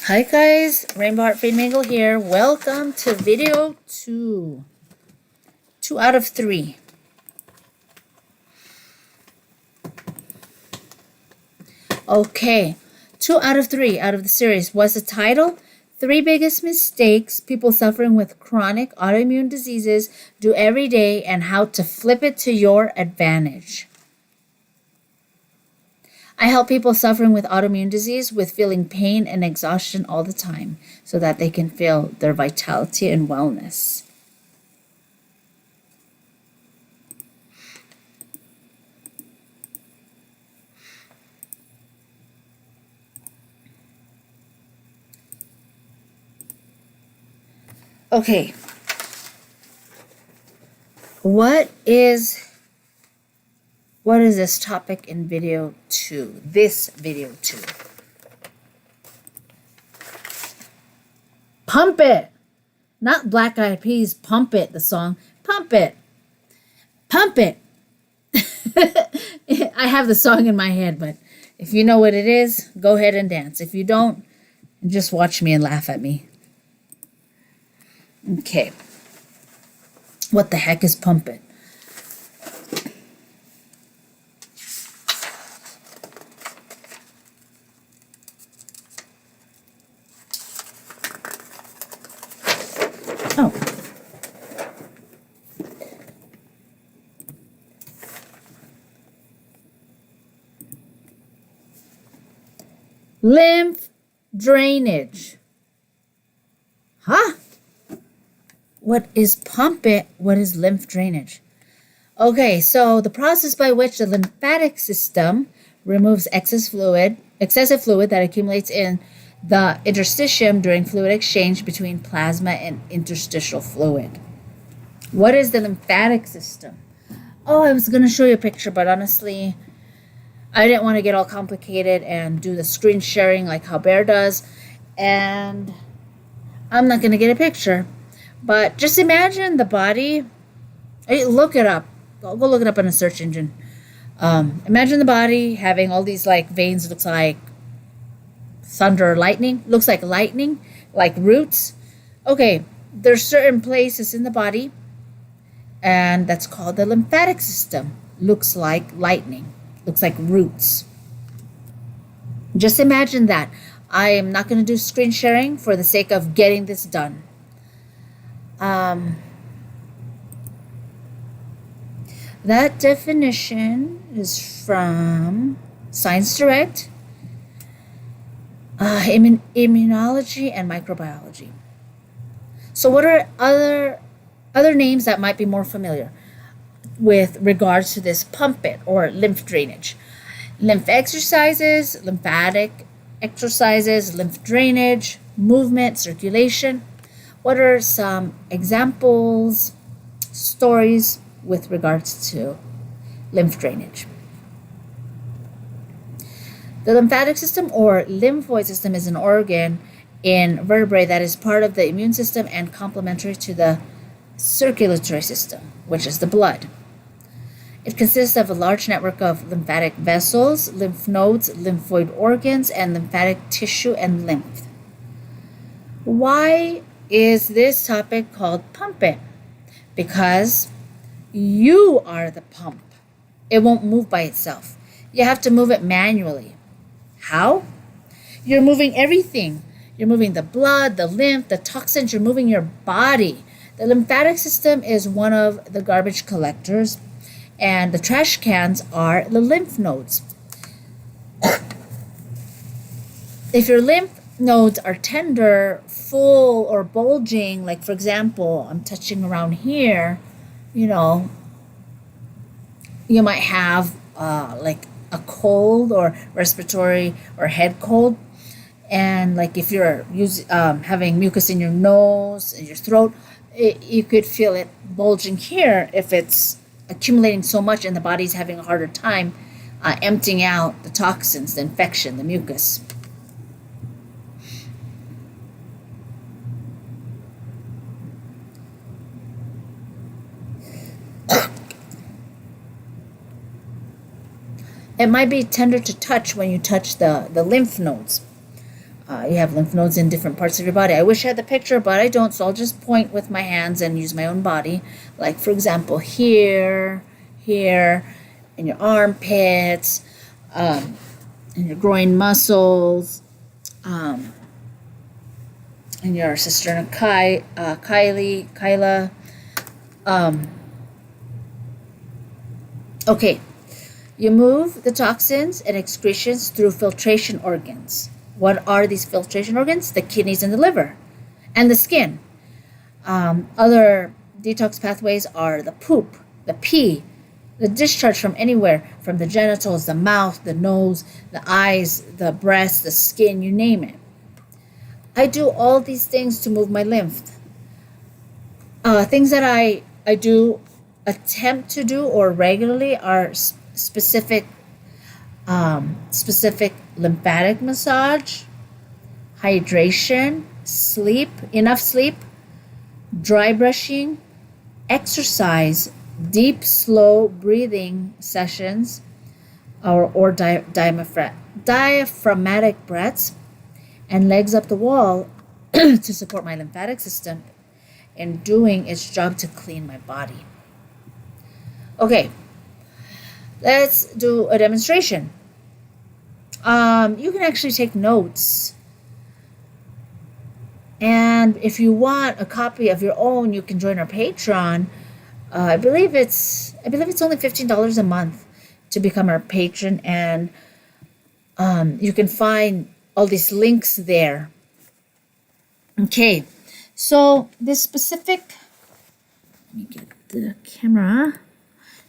Hi guys, Rainbow Heart Feed Mingle here. Welcome to video 2. 2 out of 3. Okay, 2 out of 3 out of the series was the title, 3 Biggest Mistakes People Suffering with Chronic Autoimmune Diseases Do Every Day and How to Flip It to Your Advantage. I help people suffering with autoimmune disease with feeling pain and exhaustion all the time so that they can feel their vitality and wellness. Okay. What is this topic in video 2? This video 2. Pump it. Not Black Eyed Peas, Pump It, the song. Pump it. Pump it. I have the song in my head, but if you know what it is, go ahead and dance. If you don't, just watch me and laugh at me. Okay. What the heck is Pump It? Oh. Lymph drainage. Huh? What is Pump It? What is lymph drainage? Okay, so the process by which the lymphatic system removes excessive fluid that accumulates in the interstitium during fluid exchange between plasma and interstitial fluid. What is the lymphatic system? Oh, I was going to show you a picture, but honestly, I didn't want to get all complicated and do the screen sharing like how Bear does, and I'm not going to get a picture. But just imagine the body. Look it up. Go look it up on a search engine. Imagine the body having all these like veins. Looks like thunder or lightning. Looks like lightning, like roots. Okay, there's certain places in the body, and that's called the lymphatic system. Looks like lightning. Looks like roots. Just imagine that. I am not going to do screen sharing for the sake of getting this done. That definition is from Science Direct, Immunology and Microbiology. So what are other names that might be more familiar with regards to this pump it or lymph drainage? Lymph exercises, lymphatic exercises, lymph drainage, movement, circulation. What are some examples, stories with regards to lymph drainage? The lymphatic system or lymphoid system is an organ in vertebrae that is part of the immune system and complementary to the circulatory system, which is the blood. It consists of a large network of lymphatic vessels, lymph nodes, lymphoid organs, and lymphatic tissue and lymph. Why is this topic called Pump It? Because you are the pump. It won't move by itself. You have to move it manually. How? You're moving everything. You're moving the blood, the lymph, the toxins. You're moving your body. The lymphatic system is one of the garbage collectors, and the trash cans are the lymph nodes. If your lymph nodes are tender, full, or bulging, like for example, I'm touching around here, you might have like a cold or respiratory or head cold. And like if you're having mucus in your nose and your throat, you could feel it bulging here if it's accumulating so much and the body's having a harder time emptying out the toxins, the infection, the mucus. It might be tender to touch when you touch the lymph nodes. You have lymph nodes in different parts of your body. I wish I had the picture, but I don't, so I'll just point with my hands and use my own body. Like, for example, here, here, in your armpits, in your groin muscles, in your cisterna chyla. Okay, you move the toxins and excretions through filtration organs. What are these filtration organs? The kidneys and the liver and the skin. Other detox pathways are the poop, the pee, the discharge from anywhere, from the genitals, the mouth, the nose, the eyes, the breast, the skin, you name it. I do all these things to move my lymph. Things that I do attempt to do or regularly are specific lymphatic massage, hydration, sleep, enough sleep, dry brushing, exercise, deep, slow breathing sessions, or diaphragmatic breaths, and legs up the wall to support my lymphatic system in doing its job to clean my body. Okay, let's do a demonstration. You can actually take notes. And if you want a copy of your own, you can join our Patreon. I believe it's only $15 a month to become our patron, and you can find all these links there. Okay, so this specific, let me get the camera.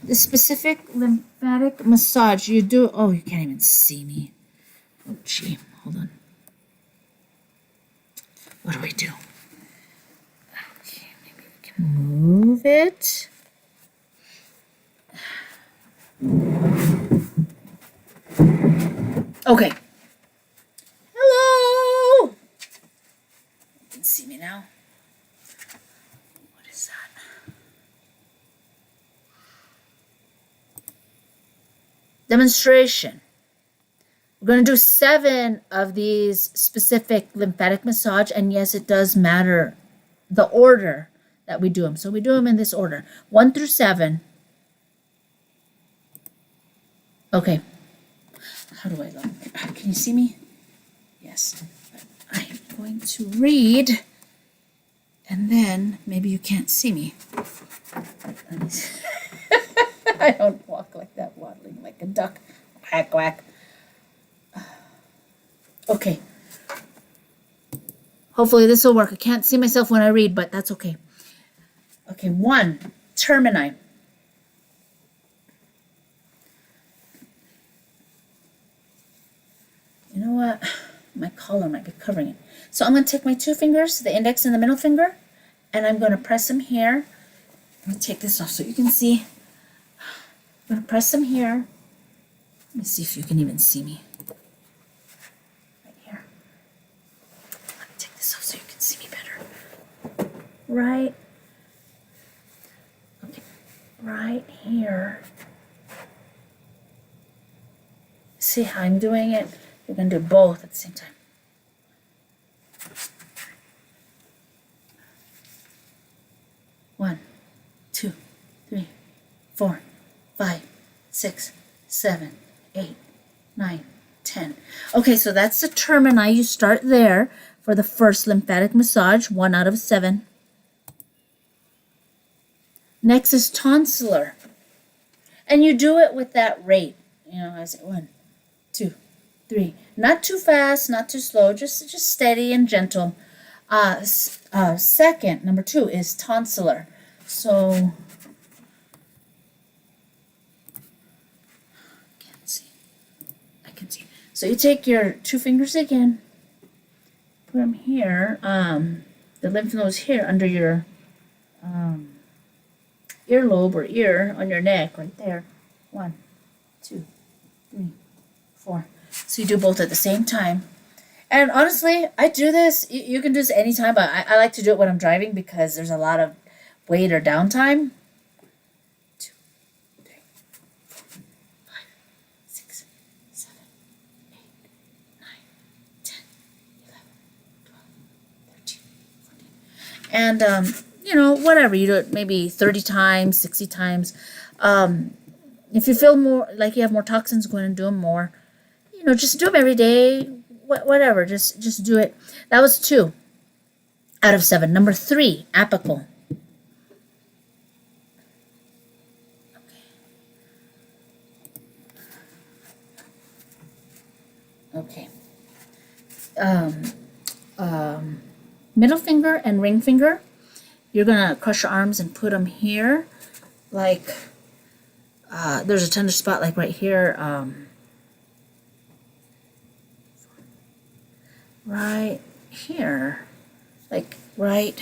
The specific lymphatic massage you do. Oh, you can't even see me. Oh, gee, hold on. What do I do? Okay, maybe we can move it. Okay. Hello. You can see me now. What is that? Demonstration. We're going to do 7 of these specific lymphatic massage, and yes, it does matter the order that we do them. So we do them in this order, 1 through 7. Okay. How do I look? Can you see me? Yes. I'm going to read, and then maybe you can't see me. Let me see. I don't walk like that, waddling like a duck. Quack, quack. Okay. Hopefully this will work. I can't see myself when I read, but that's okay. Okay, 1, termini. You know what? My collar might be covering it. So I'm going to take my 2 fingers, the index and the middle finger, and I'm going to press them here. Let me take this off so you can see. I'm going to press them here. Let me see if you can even see me. Right here. Let me take this off so you can see me better. Right. Okay. Right here. See how I'm doing it? You're going to do both at the same time. One, 2, 3, 4, 5, 6, 7, 8, 9, 10. Okay, so that's the termini. You start there for the first lymphatic massage, 1 out of 7. Next is tonsillar. And you do it with that rate. You know, I say 1, 2, 3. Not too fast, not too slow, just steady and gentle. Second, number 2 is tonsillar. So I can see. So you take your 2 fingers again, put them here, the lymph nodes here under your earlobe or ear on your neck, right there. 1, 2, 3, 4. So you do both at the same time. And honestly, I do this, you can do this anytime, but I like to do it when I'm driving because there's a lot of wait or downtime. 2, 3, 4, 5, 6, 7, 8, 9, 10, 11, And, you know, whatever, you do it maybe 30 times, 60 times. If you feel more like you have more toxins, go in and do them more. You know, just do them every day, whatever, just do it. That was 2 out of 7. Number 3, apical. Okay. Middle finger and ring finger, you're going to crush your arms and put them here. Like, there's a tender spot like right here. Right here. Like, right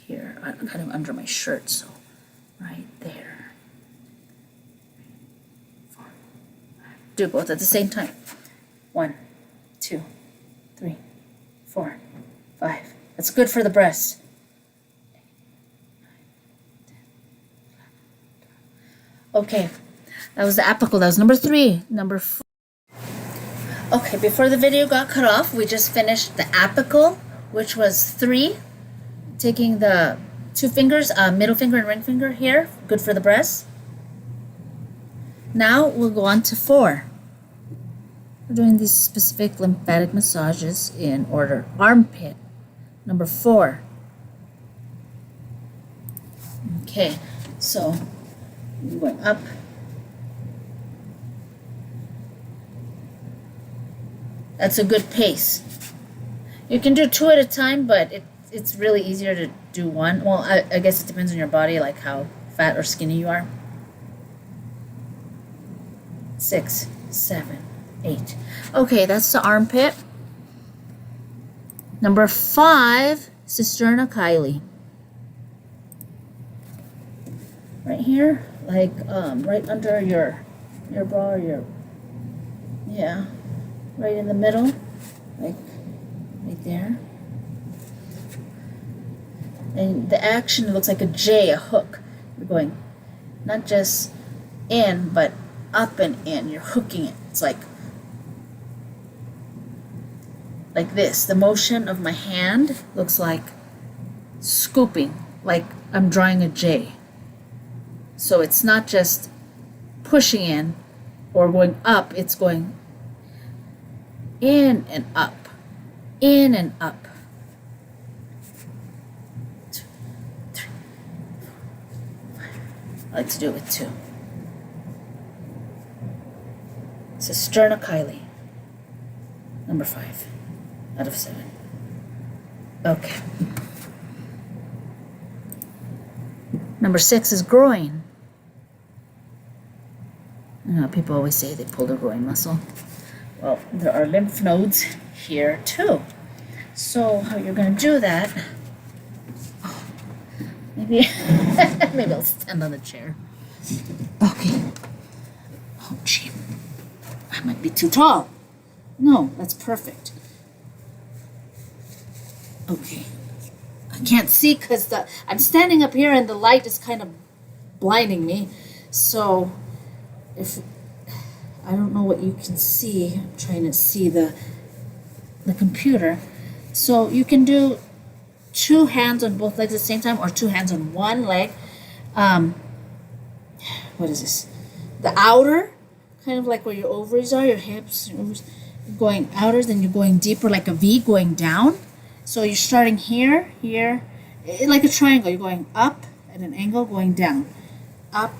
here. I'm kind of under my shirt, so right there. Do both at the same time. 1, 2, 3, 4, 5. That's good for the breast. Okay, that was the apical. That was number 3. Number 4. Okay, before the video got cut off, we just finished the apical, which was 3. Taking the 2 fingers, middle finger and ring finger here, good for the breast. Now we'll go on to 4. We're doing these specific lymphatic massages in order. Armpit, number 4. Okay, so you're going up. That's a good pace. You can do 2 at a time, but it's really easier to do 1. Well, I guess it depends on your body, like how fat or skinny you are. 6, 7, 8. Okay, that's the armpit. Number 5, cisterna chyli. Right here, like right under your bra, or yeah, right in the middle, like right there. And the action looks like a J, a hook. You're going not just in, but up and in. You're hooking it. It's like this. The motion of my hand looks like scooping, like I'm drawing a J. So it's not just pushing in or going up, it's going in and up, in and up. 2, 3, 4, 5. I like to do it with 2. Cisterna chyli, number 5 out of 7. Okay. Number 6 is groin. You know, people always say they pull their groin muscle. Well, there are lymph nodes here too. So how you're going to do that? Oh, maybe I'll stand on the chair. Okay. Oh, gee. I might be too tall. No, that's perfect. Okay. I can't see because I'm standing up here and the light is kind of blinding me. So if I don't know what you can see, I'm trying to see the computer. So you can do 2 hands on both legs at the same time, or 2 hands on one leg. What is this? The outer, kind of like where your ovaries are, your hips, your ovaries, going outer, then you're going deeper like a V, going down. So you're starting here, like a triangle. You're going up at an angle, going down, up,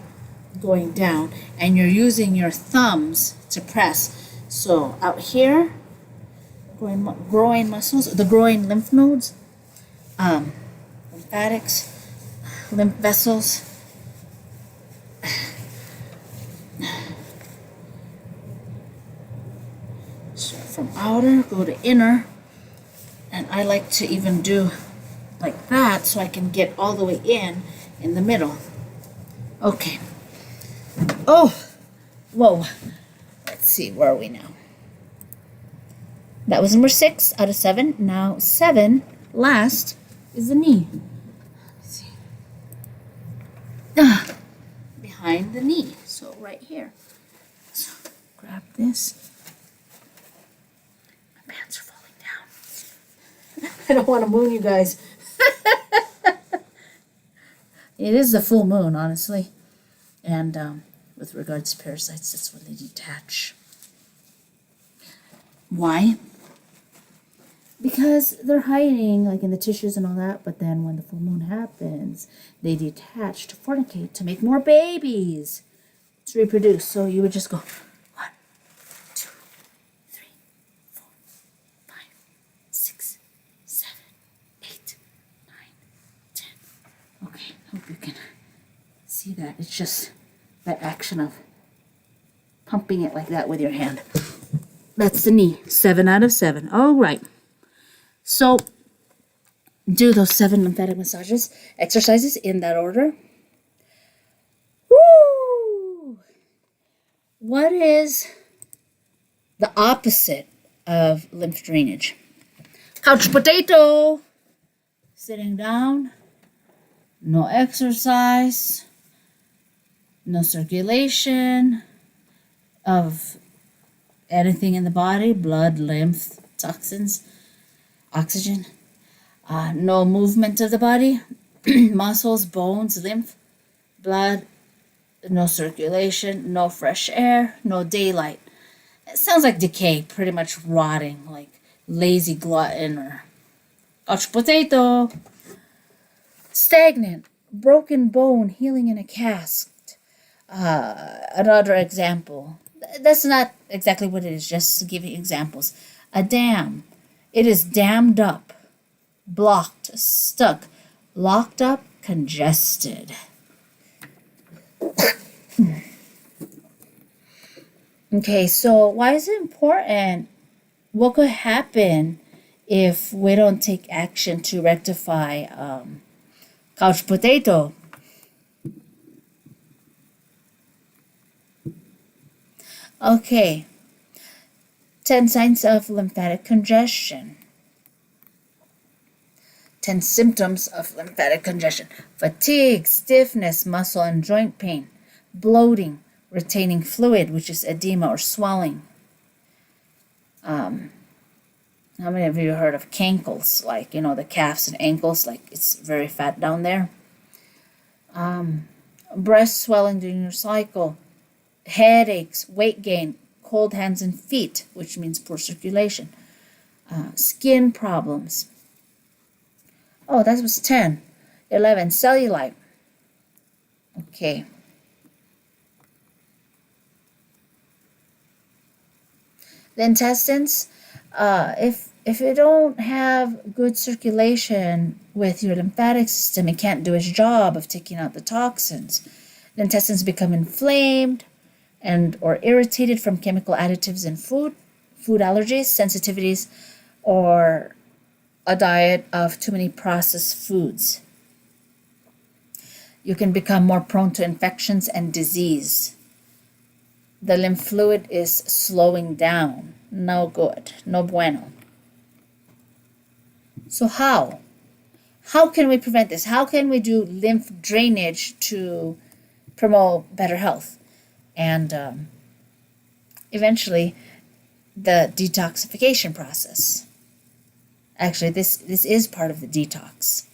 going down, and you're using your thumbs to press. So out here, groin muscles, the groin lymph nodes, lymphatics, lymph vessels. So from outer, go to inner, and I like to even do like that so I can get all the way in the middle. Okay. Oh, whoa. Let's see, where are we now? That was number 6 out of 7. Now 7, last, is the knee. Let's see. Behind the knee, so right here. So grab this. My pants are falling down. I don't want to moon you guys. It is the full moon, honestly. And with regards to parasites, that's when they detach. Why? Because they're hiding, like in the tissues and all that, but then when the full moon happens, they detach to fornicate to make more babies, to reproduce. So you would just go 1, 2, 3, 4, 5, 6, 7, 8, 9, 10. Okay, hope you can see that. It's just that action of pumping it like that with your hand. That's the knee. 7 out of 7. All right. So do those 7 lymphatic massages, exercises in that order. Woo! What is the opposite of lymph drainage? Couch potato. Sitting down. No exercise. No circulation of anything in the body, blood, lymph, toxins, oxygen. No movement of the body, muscles, bones, lymph, blood, no circulation, no fresh air, no daylight. It sounds like decay, pretty much rotting, like lazy glutton or couch potato. Stagnant, broken bone healing in a cast. Another example. That's not exactly what it is, just to give you examples. A dam. It is dammed up, blocked, stuck, locked up, congested. Okay, so why is it important? What could happen if we don't take action to rectify couch potato? Okay, 10 signs of lymphatic congestion. 10 symptoms of lymphatic congestion. Fatigue, stiffness, muscle and joint pain, bloating, retaining fluid, which is edema or swelling. How many of you heard of cankles? Like, the calves and ankles, like it's very fat down there. Breast swelling during your cycle. Headaches, weight gain, cold hands and feet, which means poor circulation. Skin problems. Oh, that was 10. 11, cellulite. Okay. The intestines, if you don't have good circulation with your lymphatic system, it can't do its job of taking out the toxins. The intestines become inflamed and or irritated from chemical additives in food allergies, sensitivities, or a diet of too many processed foods. You can become more prone to infections and disease. The lymph fluid is slowing down. No good. No bueno. So how? How can we prevent this? How can we do lymph drainage to promote better health? And eventually, the detoxification process. Actually, this is part of the detox.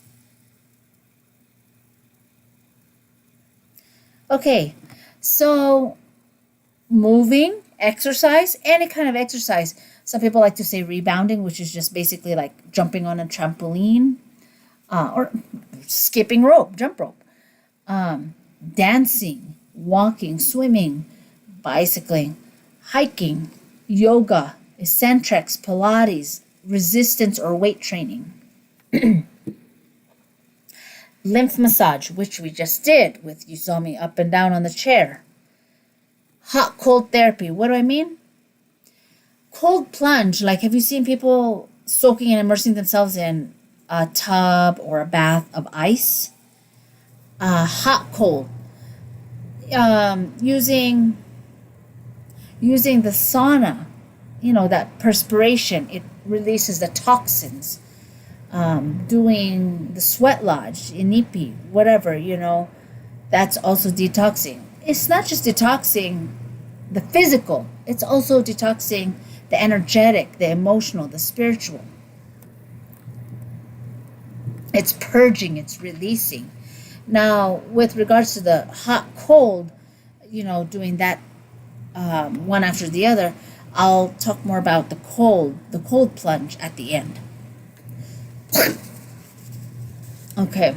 Okay, so moving, exercise, any kind of exercise. Some people like to say rebounding, which is just basically like jumping on a trampoline or skipping rope, jump rope, dancing, walking, swimming, bicycling, hiking, yoga, eccentrics, Pilates, resistance or weight training. Lymph massage, which we just did with you saw me up and down on the chair. Hot cold therapy. What do I mean? Cold plunge. Like, have you seen people soaking and immersing themselves in a tub or a bath of ice? Hot cold. Using the sauna, that perspiration, it releases the toxins. Doing the sweat lodge, inipi, whatever, that's also detoxing. It's not just detoxing the physical, it's also detoxing the energetic, the emotional, the spiritual. It's purging, it's releasing. Now, with regards to the hot cold, doing that one after the other, I'll talk more about the cold plunge at the end. Okay.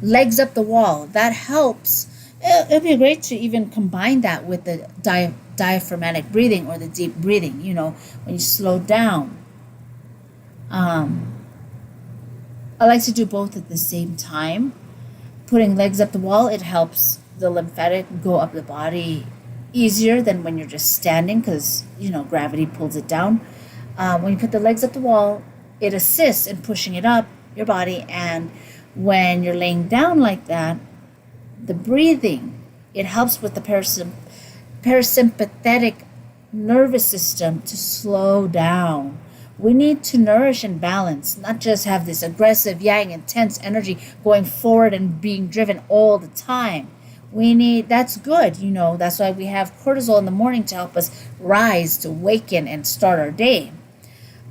Legs up the wall. That helps. It'd be great to even combine that with the diaphragmatic breathing or the deep breathing, when you slow down. I like to do both at the same time. Putting legs up the wall, it helps the lymphatic go up the body easier than when you're just standing because, gravity pulls it down. When you put the legs up the wall, it assists in pushing it up your body. And when you're laying down like that, the breathing, it helps with the parasympathetic nervous system to slow down. We need to nourish and balance, not just have this aggressive, yang, intense energy going forward and being driven all the time. That's good, that's why we have cortisol in the morning to help us rise, to awaken and start our day.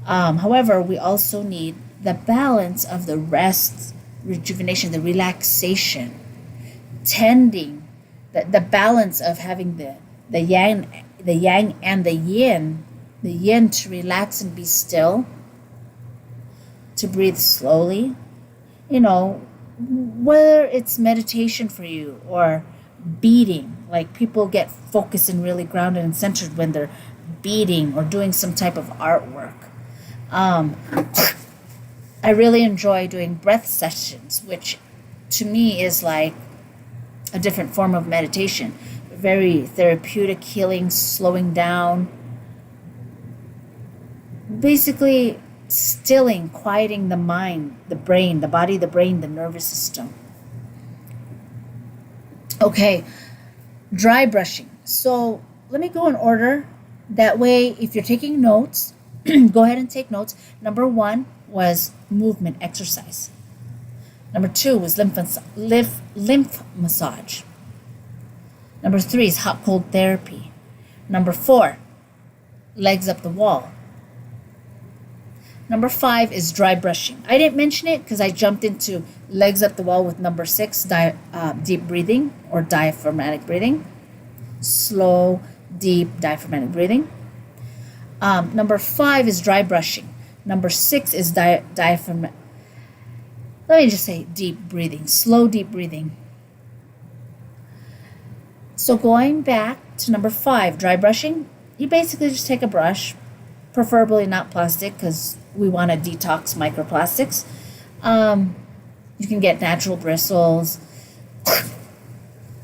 However, we also need the balance of the rest, rejuvenation, the relaxation, tending, the balance of having the yang and the yin to relax and be still, to breathe slowly, whether it's meditation for you or beading, like people get focused and really grounded and centered when they're beading or doing some type of artwork. I really enjoy doing breath sessions, which to me is like a different form of meditation, very therapeutic, healing, slowing down, basically stilling, quieting the mind, the brain, the body, the brain, the nervous system. Okay, dry brushing. So let me go in order. That way, if you're taking notes, go ahead and take notes. Number 1 was movement exercise. Number 2 was lymph massage. Number 3 is hot cold therapy. Number 4, legs up the wall. Number 5 is dry brushing. I didn't mention it because I jumped into legs up the wall with number 6, deep breathing or diaphragmatic breathing. Slow, deep diaphragmatic breathing. Number 5 is dry brushing. Number 6 is diaphragm. Let me just say deep breathing, slow, deep breathing. So going back to number 5, dry brushing, you basically just take a brush, preferably not plastic because we want to detox microplastics. You can get natural bristles.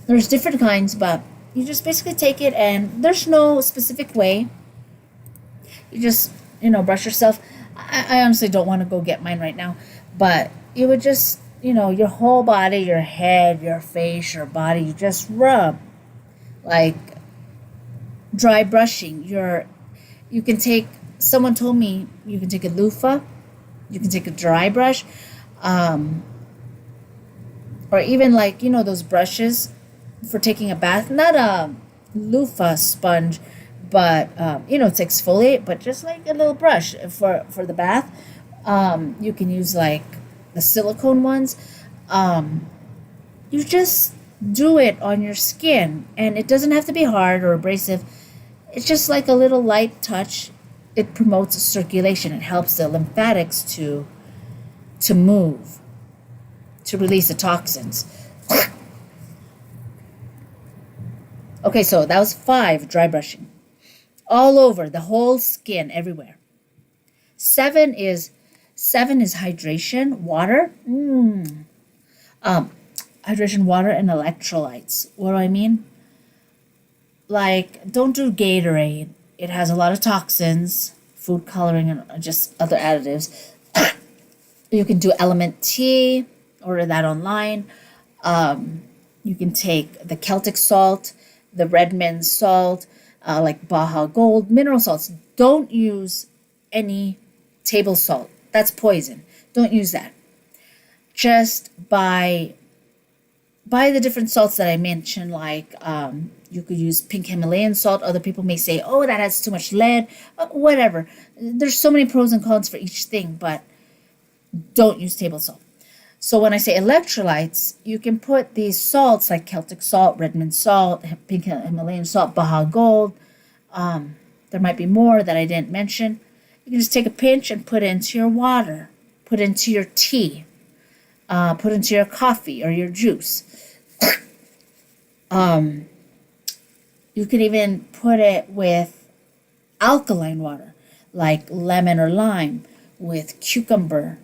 There's different kinds, but you just basically take it and there's no specific way. You just, brush yourself. I honestly don't want to go get mine right now, but you would just, your whole body, your head, your face, your body, you just rub. Like dry brushing. You can take, someone told me you can take a loofah, you can take a dry brush, or even like, those brushes for taking a bath, not a loofah sponge, but, to exfoliate, but just like a little brush for the bath. You can use like the silicone ones. You just do it on your skin, and it doesn't have to be hard or abrasive. It's just like a little light touch. It promotes circulation. It helps the lymphatics to move, to release the toxins. Okay, so that was 5, dry brushing. All over, the whole skin, everywhere. 7 is hydration, water. Hydration, water, and electrolytes. What do I mean? Like, don't do Gatorade. It has a lot of toxins, food coloring, and just other additives. You can do Element Tea, order that online. You can take the Celtic salt, the Redmond salt, like Baja Gold, mineral salts. Don't use any table salt. That's poison. Don't use that. Just buy the different salts that I mentioned, like you could use pink Himalayan salt. Other people may say, oh, that has too much lead. Whatever. There's so many pros and cons for each thing, but don't use table salt. So when I say electrolytes, you can put these salts like Celtic salt, Redmond salt, pink Himalayan salt, Baja Gold. There might be more that I didn't mention. You can just take a pinch and put it into your water, put it into your tea, put it into your coffee or your juice. You could even put it with alkaline water, like lemon or lime, with cucumber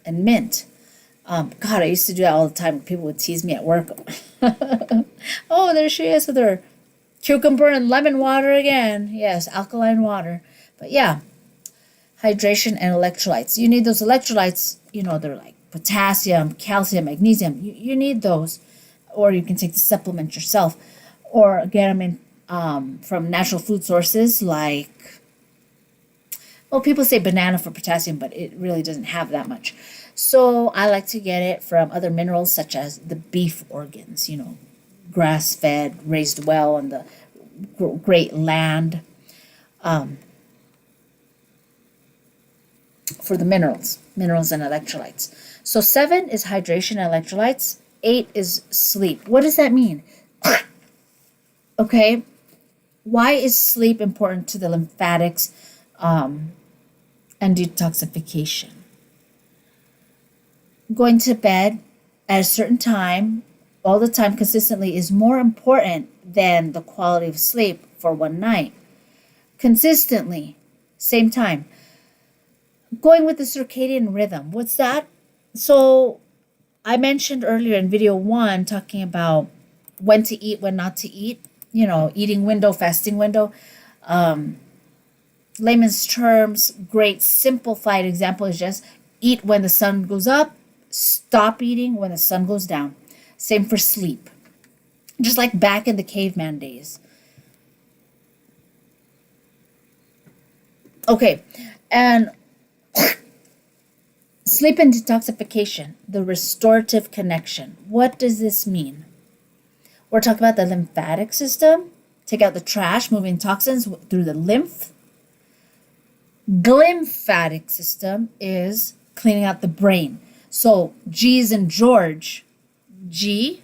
and mint. God, I used to do that all the time. People would tease me at work. Oh, there she is with her cucumber and lemon water again. Yes, alkaline water. But yeah, hydration and electrolytes. You need those electrolytes. They're like potassium, calcium, magnesium. You need those. Or you can take the supplement yourself. Or get them in from natural food sources like, well, people say banana for potassium, but it really doesn't have that much. So I like to get it from other minerals such as the beef organs, grass-fed, raised well on the great land, for the minerals and electrolytes. So 7 is hydration and electrolytes. 8 is sleep. What does that mean? Okay, why is sleep important to the lymphatics and detoxification? Going to bed at a certain time, all the time consistently, is more important than the quality of sleep for one night. Consistently, same time. Going with the circadian rhythm. What's that? So I mentioned earlier in video 1 talking about when to eat, when not to eat, eating window, fasting window. Layman's terms, great simplified example is just eat when the sun goes up, stop eating when the sun goes down. Same for sleep. Just like back in the caveman days. Okay, and sleep and detoxification, the restorative connection. What does this mean? We're talking about the lymphatic system. Take out the trash, moving toxins through the lymph. Glymphatic system is cleaning out the brain. So G's in George, G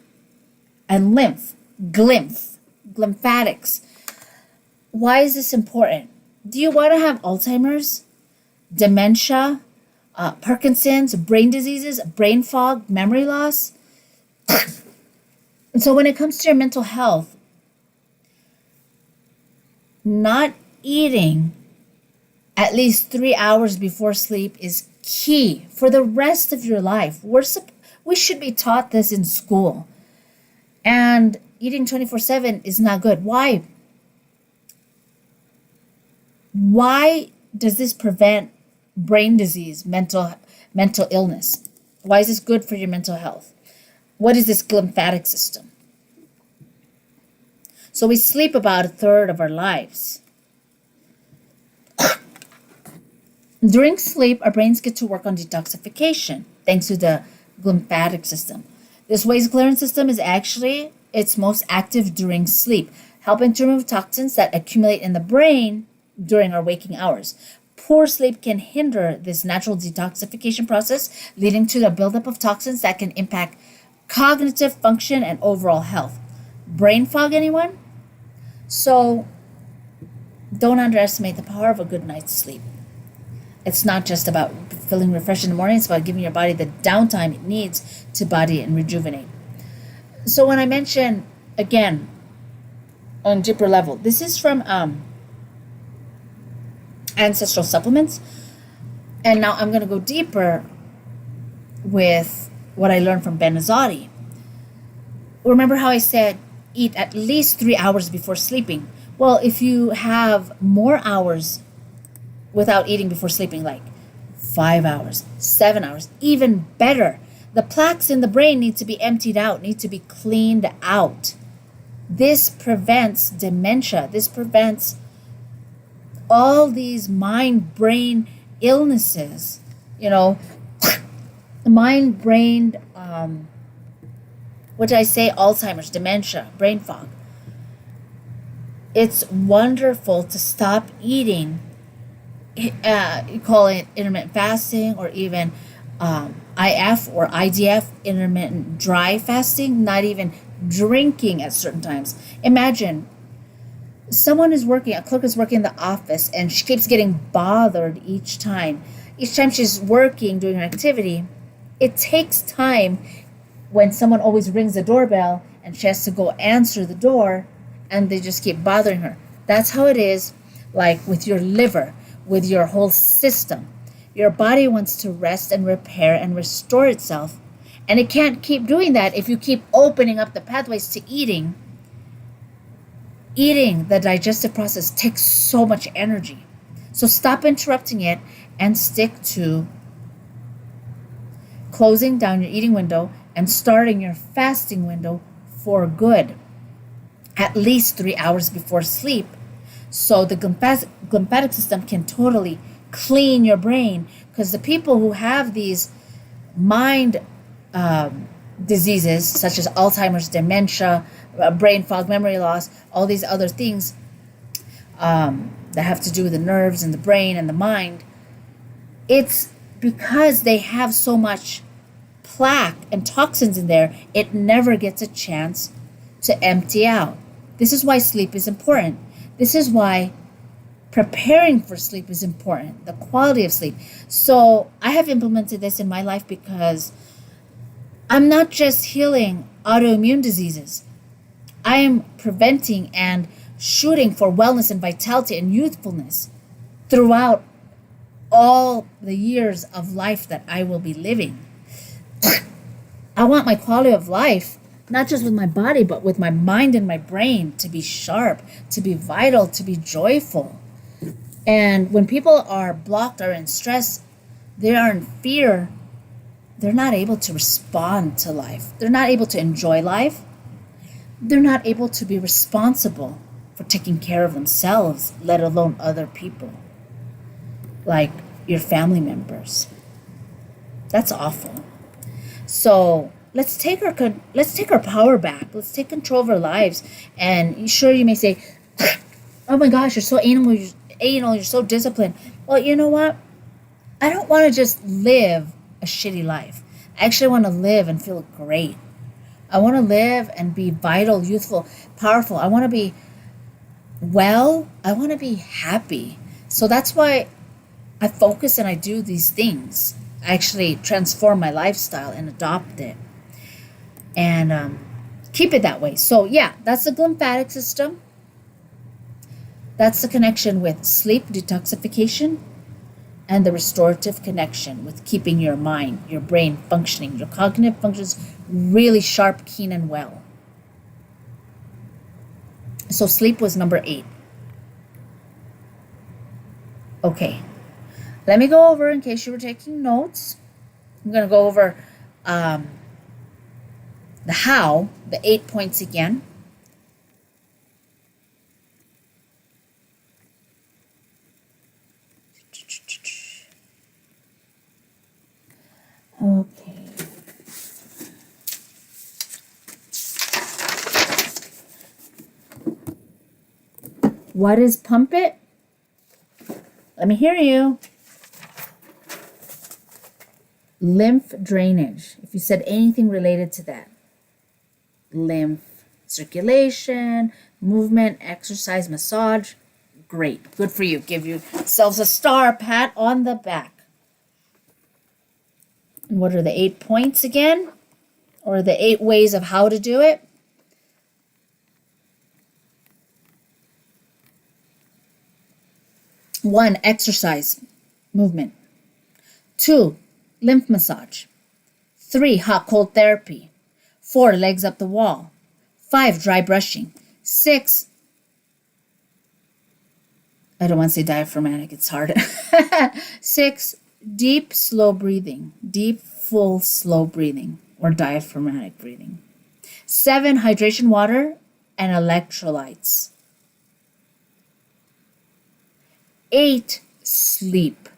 and lymph, glymphatics. Why is this important? Do you want to have Alzheimer's, dementia, Parkinson's, brain diseases, brain fog, memory loss? And so when it comes to your mental health, not eating at least 3 hours before sleep is key for the rest of your life. We should be taught this in school. And eating 24/7 is not good. Why? Why does this prevent brain disease, mental illness? Why is this good for your mental health? What is this glymphatic system? So we sleep about a third of our lives. During sleep, our brains get to work on detoxification thanks to the glymphatic system. This waste clearance system is actually its most active during sleep, helping to remove toxins that accumulate in the brain during our waking hours. Poor sleep can hinder this natural detoxification process, leading to the buildup of toxins that can impact cognitive function and overall health. Brain fog, anyone? So don't underestimate the power of a good night's sleep. It's not just about feeling refreshed in the morning, it's about giving your body the downtime it needs to body and rejuvenate. So when I mention, again, on deeper level, this is from Ancestral Supplements. And now I'm going to go deeper with what I learned from Ben Azadi. Remember how I said eat at least 3 hours before sleeping? Well, if you have more hours without eating before sleeping, like 5 hours, 7 hours, even better. The plaques in the brain need to be emptied out, need to be cleaned out. This prevents dementia. This prevents all these mind-brain illnesses, mind-brain, what did I say? Alzheimer's, dementia, brain fog. It's wonderful to stop eating. You call it intermittent fasting or even IF or IDF, intermittent dry fasting, not even drinking at certain times. Imagine a clerk is working in the office and she keeps getting bothered each time. Each time she's working, doing an activity, it takes time when someone always rings the doorbell and she has to go answer the door and they just keep bothering her. That's how it is, like with your liver, with your whole system. Your body wants to rest and repair and restore itself. And it can't keep doing that if you keep opening up the pathways to eating. Eating, the digestive process, takes so much energy. So stop interrupting it and stick to closing down your eating window and starting your fasting window for good, at least 3 hours before sleep, so the glymphatic system can totally clean your brain. Because the people who have these mind diseases, such as Alzheimer's, dementia, brain fog, memory loss, all these other things that have to do with the nerves and the brain and the mind, it's because they have so much plaque and toxins in there, it never gets a chance to empty out. This is why sleep is important. This is why preparing for sleep is important, the quality of sleep. So I have implemented this in my life because I'm not just healing autoimmune diseases. I am preventing and shooting for wellness and vitality and youthfulness throughout all the years of life that I will be living. I want my quality of life, not just with my body, but with my mind and my brain, to be sharp, to be vital, to be joyful. And when people are blocked or in stress, they are in fear, they're not able to respond to life. They're not able to enjoy life. They're not able to be responsible for taking care of themselves, let alone other people, like your family members. That's awful. So let's take our power back. Let's take control of our lives. And sure, you may say, "Oh my gosh, you're so anal. You're so disciplined." Well, you know what? I don't want to just live a shitty life. I actually want to live and feel great. I want to live and be vital, youthful, powerful. I want to be well. I want to be happy. So that's why I focus and I do these things. I actually transform my lifestyle and adopt it and keep it that way. So yeah, that's the glymphatic system. That's the connection with sleep detoxification and the restorative connection with keeping your mind, your brain functioning, your cognitive functions really sharp, keen, and well. So sleep was number 8. Okay. Let me go over, in case you were taking notes, I'm going to go over the how, the 8 points again. Okay. What is pump it? Let me hear you. Lymph drainage. If you said anything related to that. Lymph circulation, movement, exercise, massage. Great. Good for you. Give yourselves a star, pat on the back. And what are the 8 points again? Or the 8 ways of how to do it? One, exercise, movement. 2, lymph massage. 3, hot cold therapy. 4, legs up the wall. 5, dry brushing. 6, I don't want to say diaphragmatic, it's hard. 6, deep, slow breathing. Deep, full, slow breathing or diaphragmatic breathing. 7, hydration water and electrolytes. 8, sleep.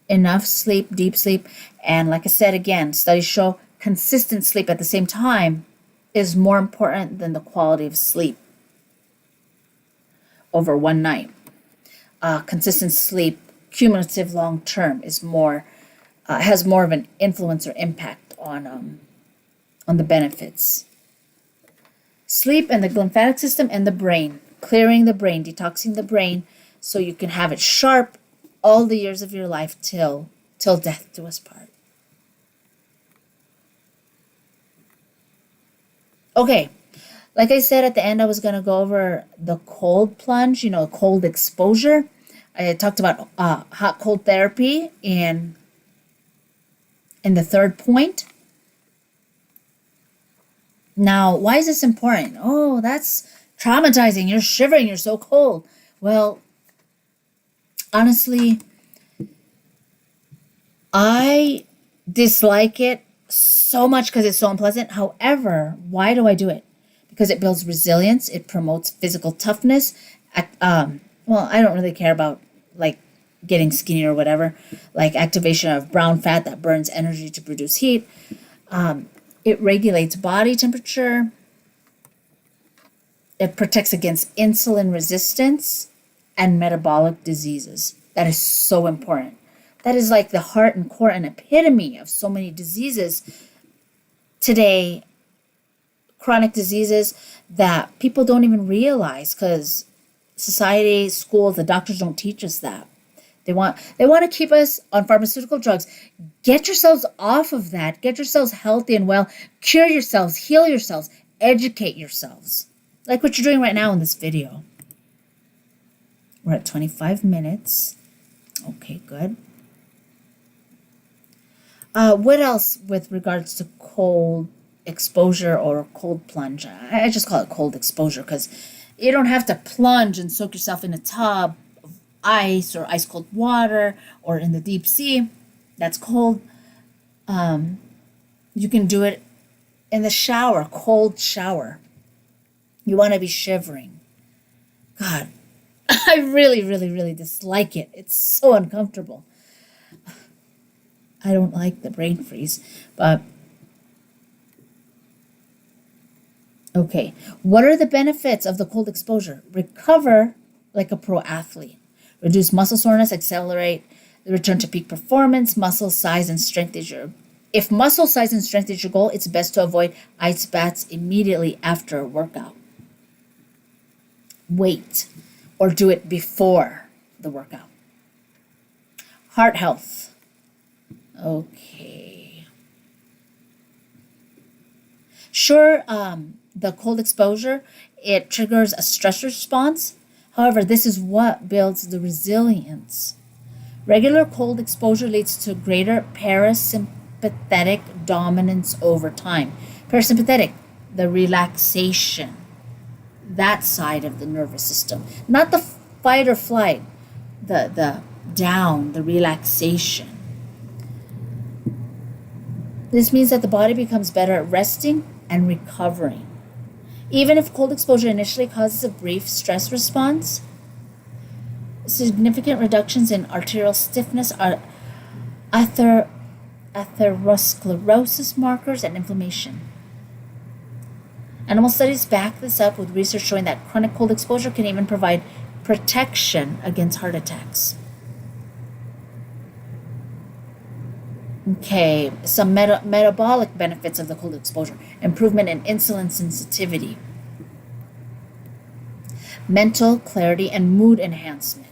Enough sleep, deep sleep. And like I said again, studies show consistent sleep at the same time is more important than the quality of sleep over one night. Consistent sleep, cumulative long term, is more has more of an influence or impact on the benefits. Sleep and the lymphatic system and the brain, clearing the brain, detoxing the brain, so you can have it sharp all the years of your life till death do us part. Okay, like I said at the end, I was going to go over the cold plunge, cold exposure. I talked about hot cold therapy in the third point. Now, why is this important? Oh, that's traumatizing. You're shivering. You're so cold. Well, honestly, I dislike it so much because it's so unpleasant. However, why do I do it? Because it builds resilience. It promotes physical toughness. Well, I don't really care about like getting skinny or whatever. Like activation of brown fat that burns energy to produce heat. It regulates body temperature. It protects against insulin resistance and metabolic diseases. That is so important. That is like the heart and core and epitome of so many diseases today, chronic diseases that people don't even realize because society, schools, the doctors don't teach us that. They want to keep us on pharmaceutical drugs. Get yourselves off of that. Get yourselves healthy and well. Cure yourselves, heal yourselves, educate yourselves. Like what you're doing right now in this video. We're at 25 minutes. Okay, good. What else with regards to cold exposure or cold plunge? I just call it cold exposure because you don't have to plunge and soak yourself in a tub of ice or ice cold water or in the deep sea. That's cold. You can do it in the shower, cold shower. You want to be shivering. God, I really, really, really dislike it. It's so uncomfortable. I don't like the brain freeze, but okay. What are the benefits of the cold exposure? Recover like a pro athlete. Reduce muscle soreness, accelerate the return to peak performance. Muscle size and strength is if muscle size and strength is your goal, it's best to avoid ice baths immediately after a workout. Wait or do it before the workout. Heart health. Okay. Sure, the cold exposure, it triggers a stress response. However, this is what builds the resilience. Regular cold exposure leads to greater parasympathetic dominance over time. Parasympathetic, the relaxation, that side of the nervous system. Not the fight or flight, the down, the relaxation. This means that the body becomes better at resting and recovering. Even if cold exposure initially causes a brief stress response, significant reductions in arterial stiffness, atherosclerosis markers, and inflammation. Animal studies back this up with research showing that chronic cold exposure can even provide protection against heart attacks. Okay, some metabolic benefits of the cold exposure. Improvement in insulin sensitivity. Mental clarity and mood enhancement.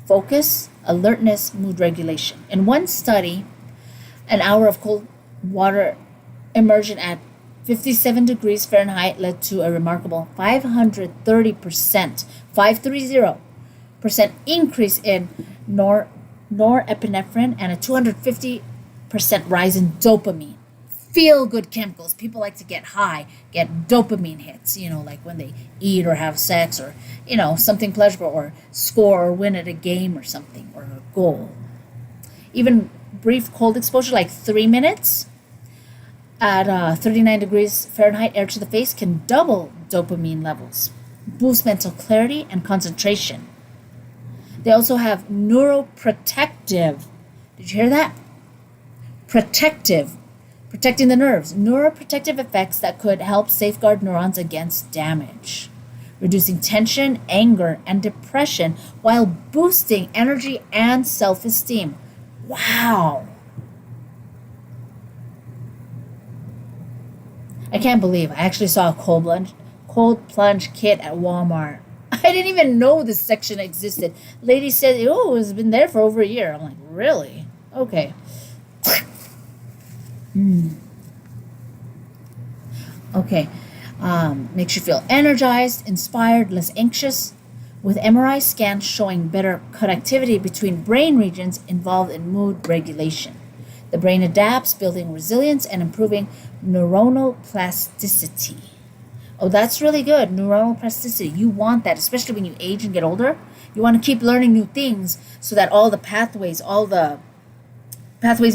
Focus, alertness, mood regulation. In one study, an hour of cold water immersion at 57 degrees Fahrenheit led to a remarkable 530% increase in norepinephrine and a 250% rise in dopamine. Feel good chemicals. People like to get high, get dopamine hits, like when they eat or have sex or, something pleasurable or score or win at a game or something or a goal. Even brief cold exposure, like 3 minutes at 39 degrees Fahrenheit, air to the face, can double dopamine levels, boost mental clarity and concentration. They also have neuroprotective. Did you hear that? Protecting the nerves. Neuroprotective effects that could help safeguard neurons against damage. Reducing tension, anger, and depression while boosting energy and self-esteem. Wow. I can't believe I actually saw a cold plunge kit at Walmart. I didn't even know this section existed. Lady said, oh, it's been there for over a year. I'm like, really? Okay. Okay. Makes you feel energized, inspired, less anxious, with MRI scans showing better connectivity between brain regions involved in mood regulation. The brain adapts, building resilience and improving neuronal plasticity. Oh, that's really good. Neuronal plasticity. You want that, especially when you age and get older. You want to keep learning new things so that all the pathways in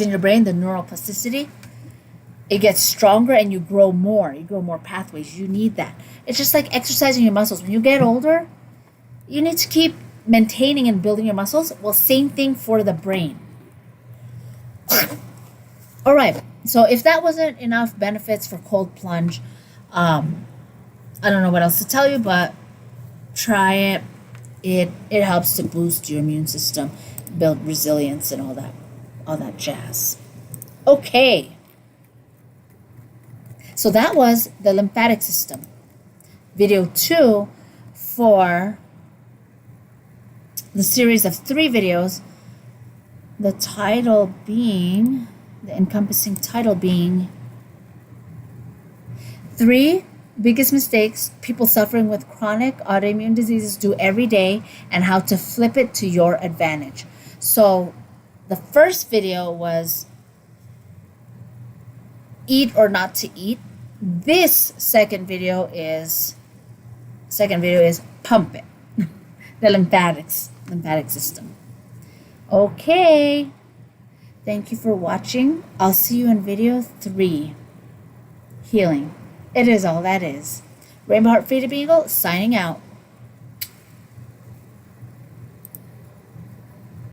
your brain, the neural plasticity, it gets stronger and you grow more. You grow more pathways. You need that. It's just like exercising your muscles. When you get older, you need to keep maintaining and building your muscles. Well, same thing for the brain. All right. So if that wasn't enough benefits for cold plunge, I don't know what else to tell you, but try it. It helps to boost your immune system, build resilience, and all that jazz. Okay. So that was the lymphatic system. Video 2 for the series of 3 videos. The encompassing title being 3 biggest mistakes people suffering with chronic autoimmune diseases do every day and how to flip it to your advantage. So the first video was eat or not to eat. This second video is pump it. The lymphatic system. Okay. Thank you for watching. I'll see you in video 3. Healing. It is all that is. Rainbow Heart Freedom Eagle signing out.